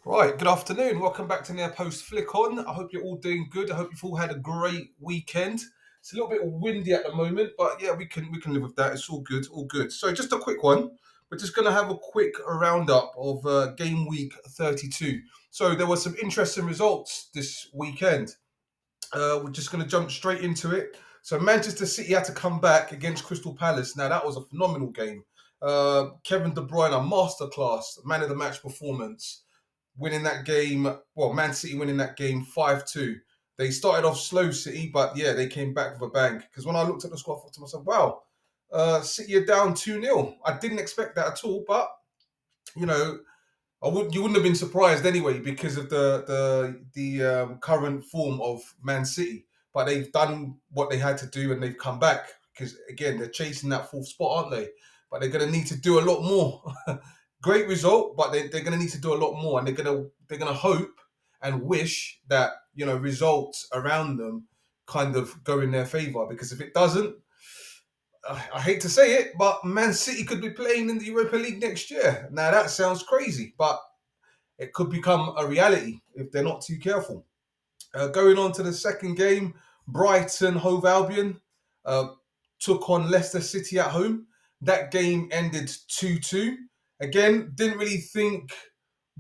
Right, good afternoon. Welcome back to Near Post Flick On. I hope you're all doing good. I hope you've all had a great weekend. It's a little bit windy at the moment, but yeah, we can live with that. It's all good, all good. So just a quick one. We're just going to have a quick roundup of Game Week 32. So there were some interesting results this weekend. We're just going to jump straight into it. So Manchester City had to come back against Crystal Palace. Now that was a phenomenal game. Kevin De Bruyne, a masterclass, man of the match performance winning that game. Well, Man City winning that game 5-2. They started off slow, City, but yeah, they came back with a bang. Because when I looked at the score, I thought to myself, wow, City are down 2-0. I didn't expect that at all, but you know, you wouldn't have been surprised anyway because of the current form of Man City. But they've done what they had to do and they've come back because again they're chasing that fourth spot, aren't they? But they're going to need to do a lot more. Great result, but they're going to need to do a lot more, and they're gonna hope and wish that results around them kind of go in their favour. Because if it doesn't, I hate to say it, but Man City could be playing in the Europa League next year. Now that sounds crazy, but it could become a reality if they're not too careful. Going on to the second game, Brighton Hove Albion uh, took on Leicester City at home. That game ended 2-2. Again, didn't really think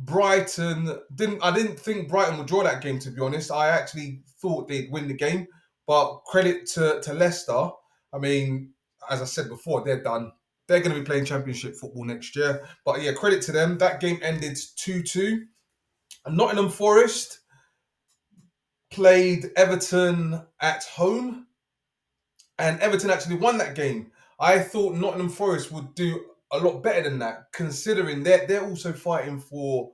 I didn't think Brighton would draw that game, to be honest. I actually thought they'd win the game. But credit to Leicester. I mean, as I said before, they're done. They're going to be playing championship football next year. But yeah, credit to them. That game ended 2-2. Nottingham Forest played Everton at home, and Everton actually won that game. I thought Nottingham Forest would do a lot better than that, considering they're also fighting for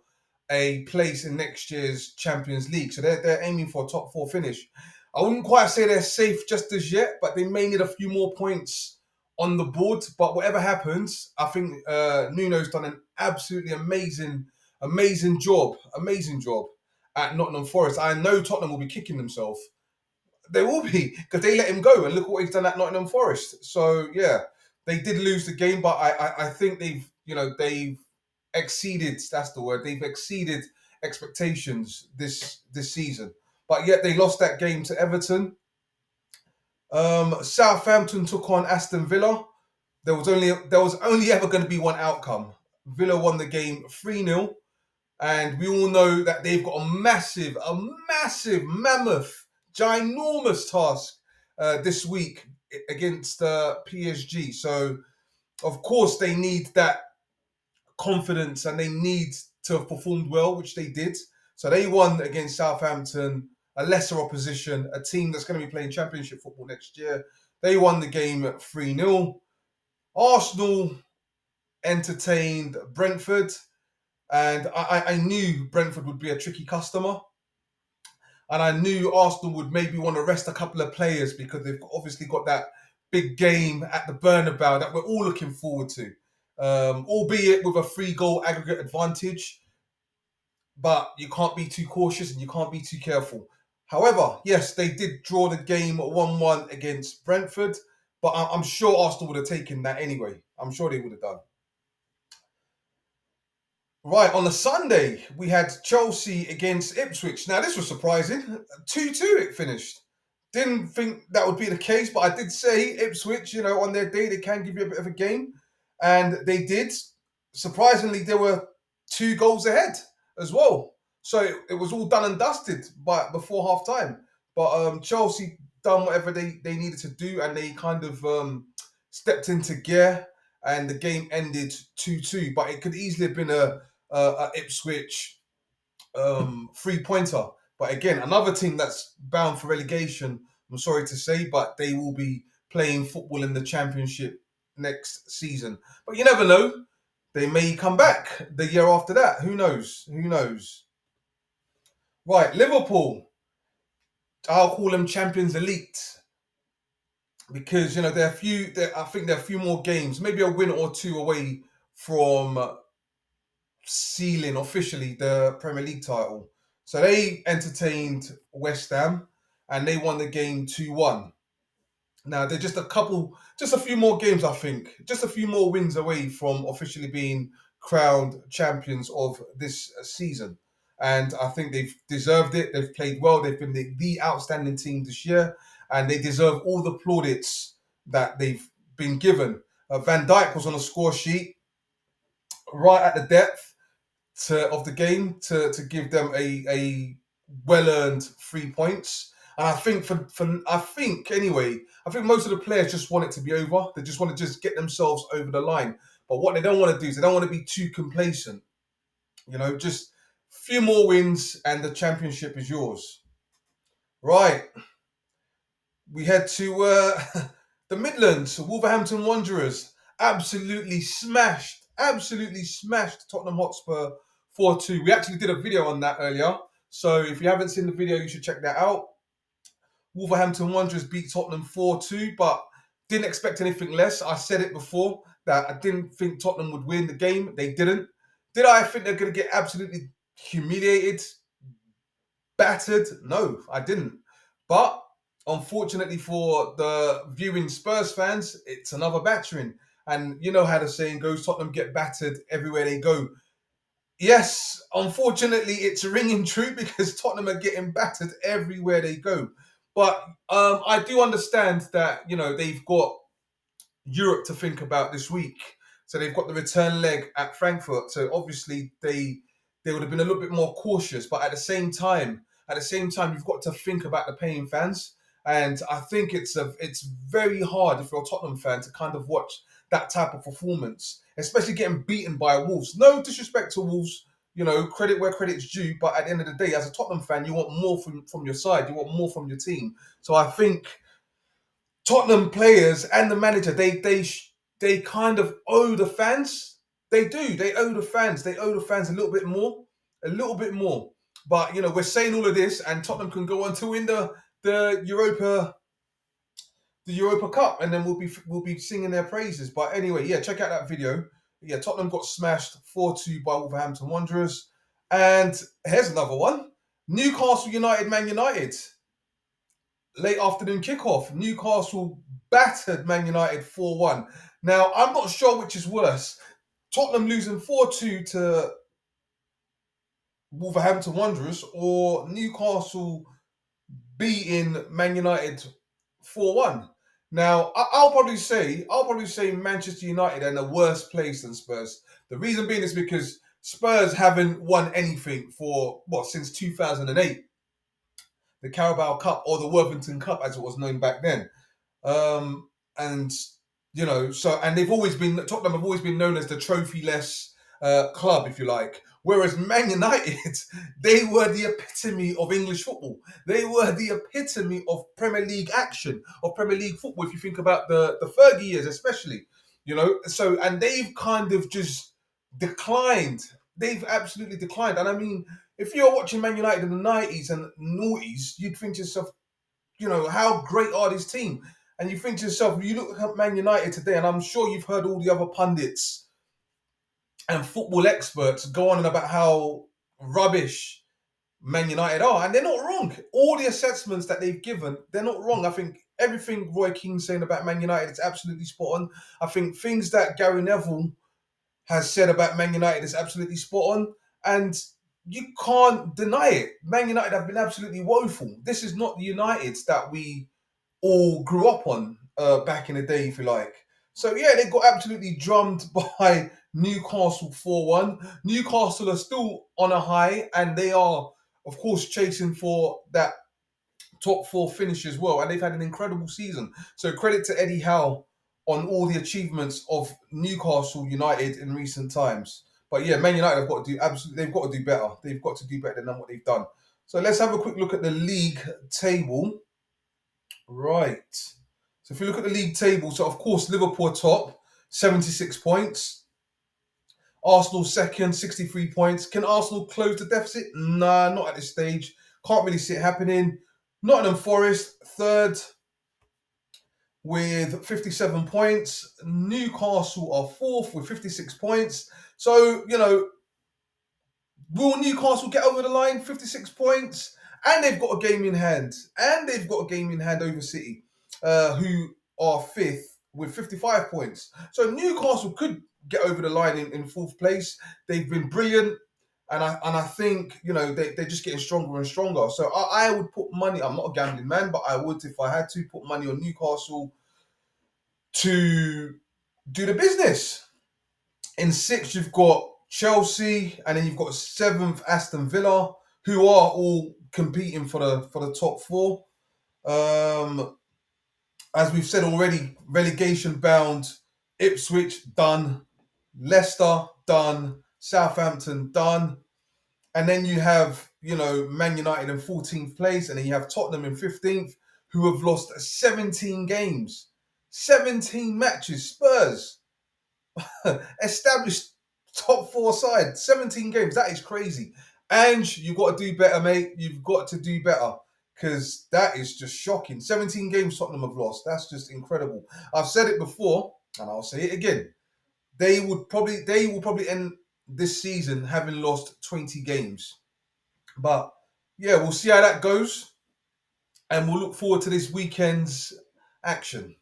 a place in next year's Champions League. So they're aiming for a top four finish. I wouldn't quite say they're safe just as yet, but they may need a few more points on the board. But whatever happens, I think Nuno's done an absolutely amazing job at Nottingham Forest. I know Tottenham will be kicking themselves. They will be because they let him go, and look what he's done at Nottingham Forest. So yeah, they did lose the game, but I think they've exceeded. That's the word. They've exceeded expectations this season. But yet they lost that game to Everton. Southampton took on Aston Villa. There was only ever going to be one outcome. Villa won the game 3-0. And we all know that they've got a massive, mammoth, ginormous task this week against PSG. So, of course, they need that confidence and they need to have performed well, which they did. So they won against Southampton, a lesser opposition, a team that's going to be playing championship football next year. They won the game at 3-0. Arsenal entertained Brentford. And I knew Brentford would be a tricky customer. And I knew Arsenal would maybe want to rest a couple of players because they've obviously got that big game at the Bernabeu that we're all looking forward to. Albeit with a 3-goal aggregate advantage, but you can't be too cautious and you can't be too careful. However, yes, they did draw the game 1-1 against Brentford, but I'm sure Arsenal would have taken that anyway. I'm sure they would have done. Right, on the Sunday, we had Chelsea against Ipswich. Now, this was surprising. 2-2 it finished. Didn't think that would be the case, but I did say Ipswich, on their day, they can give you a bit of a game. And they did. Surprisingly, they were 2 goals ahead as well. So it was all done and dusted before half time. But Chelsea done whatever they needed to do and they kind of stepped into gear and the game ended 2-2. But it could easily have been a Ipswich 3-pointer. But again, another team that's bound for relegation, I'm sorry to say, but they will be playing football in the Championship next season. But you never know. They may come back the year after that. Who knows? Who knows? Right, Liverpool. I'll call them Champions Elite because I think they're a few more games, maybe a win or two away from sealing officially the Premier League title. So they entertained West Ham and they won the game 2-1. Now they're just a few more games, I think, just a few more wins away from officially being crowned champions of this season. and I think they've deserved it. They've played well. They've been the outstanding team this year, and they deserve all the plaudits that they've been given. Van Dijk was on a score sheet right at the depth of the game to give them a well earned 3 points. And I think I think most of the players just want it to be over. They just want to just get themselves over the line. But what they don't want to do is they don't want to be too complacent. Just a few more wins and the championship is yours. Right, we head to the Midlands. Wolverhampton Wanderers absolutely smashed Tottenham Hotspur 4-2. We actually did a video on that earlier. So if you haven't seen the video, you should check that out. Wolverhampton Wanderers beat Tottenham 4-2, but didn't expect anything less. I said it before that I didn't think Tottenham would win the game. They didn't. Did I think they're going to get absolutely humiliated, battered? No, I didn't. But unfortunately for the viewing Spurs fans, it's another battering. And you know how the saying goes, Tottenham get battered everywhere they go. Yes, unfortunately, it's ringing true because Tottenham are getting battered everywhere they go. But I do understand that, they've got Europe to think about this week. So they've got the return leg at Frankfurt. So obviously they would have been a little bit more cautious. But at the same time, you've got to think about the paying fans. And I think it's very hard if you're a Tottenham fan to kind of watch that type of performance, especially getting beaten by Wolves. No disrespect to Wolves, credit where credit's due. But at the end of the day, as a Tottenham fan, you want more from your side. You want more from your team. So I think Tottenham players and the manager, they kind of owe the fans. They do. They owe the fans. They owe the fans a little bit more, a little bit more. But we're saying all of this, and Tottenham can go on to win the Europa Cup, and then we'll be singing their praises. But anyway, yeah, check out that video. Yeah, Tottenham got smashed 4-2 by Wolverhampton Wanderers, and here's another one: Newcastle United, Man United. Late afternoon kickoff. Newcastle battered Man United 4-1. Now, I'm not sure which is worse. Tottenham losing 4-2 to Wolverhampton Wanderers or Newcastle beating Man United 4-1. Now, I'll probably say Manchester United are in a worse place than Spurs. The reason being is because Spurs haven't won anything since 2008. The Carabao Cup or the Worthington Cup, as it was known back then. And Tottenham have always been known as the trophyless club, if you like. Whereas Man United, they were the epitome of English football. They were the epitome of Premier League action, of Premier League football. If you think about the Fergie years, especially, and they've kind of just declined. They've absolutely declined. And I mean, if you're watching Man United in the 90s and noughties, you'd think to yourself, how great are this team? And you think to yourself, you look at Man United today, and I'm sure you've heard all the other pundits and football experts go on about how rubbish Man United are, and they're not wrong. All the assessments that they've given, they're not wrong. I think everything Roy Keane's saying about Man United is absolutely spot on. I think things that Gary Neville has said about Man United is absolutely spot on, and you can't deny it. Man United have been absolutely woeful. This is not the United that we all grew up on back in the day, if you like. So yeah, they got absolutely drummed by Newcastle 4-1. Newcastle are still on a high, and they are, of course, chasing for that top four finish as well. And they've had an incredible season. So credit to Eddie Howe on all the achievements of Newcastle United in recent times. But yeah, Man United have got to they've got to do better. They've got to do better than what they've done. So let's have a quick look at the league table. Right. So if you look at the league table, so of course Liverpool top, 76 points. Arsenal second, 63 points. Can Arsenal close the deficit? Nah, not at this stage. Can't really see it happening. Nottingham Forest third with 57 points. Newcastle are fourth with 56 points. So, will Newcastle get over the line? 56 points. And they've got a game in hand. Over City, who are fifth with 55 points. So Newcastle could get over the line in fourth place. They've been brilliant. And I think, they're just getting stronger and stronger. So I would put money. I'm not a gambling man, but I would, if I had to, put money on Newcastle to do the business. In sixth, you've got Chelsea, and then you've got seventh Aston Villa, who are all competing for the top four. As we've said already, relegation bound. Ipswich done, Leicester done, Southampton done, and then you have Man United in 14th place, and then you have Tottenham in 15th, who have lost 17 games, 17 matches. Spurs, established top four side, 17 games. That is crazy. And you've got to do better, mate. You've got to do better, because that is just shocking. 17 games Tottenham have lost. That's just incredible. I've said it before, and I'll say it again. They will probably end this season having lost 20 games. But yeah, we'll see how that goes. And we'll look forward to this weekend's action.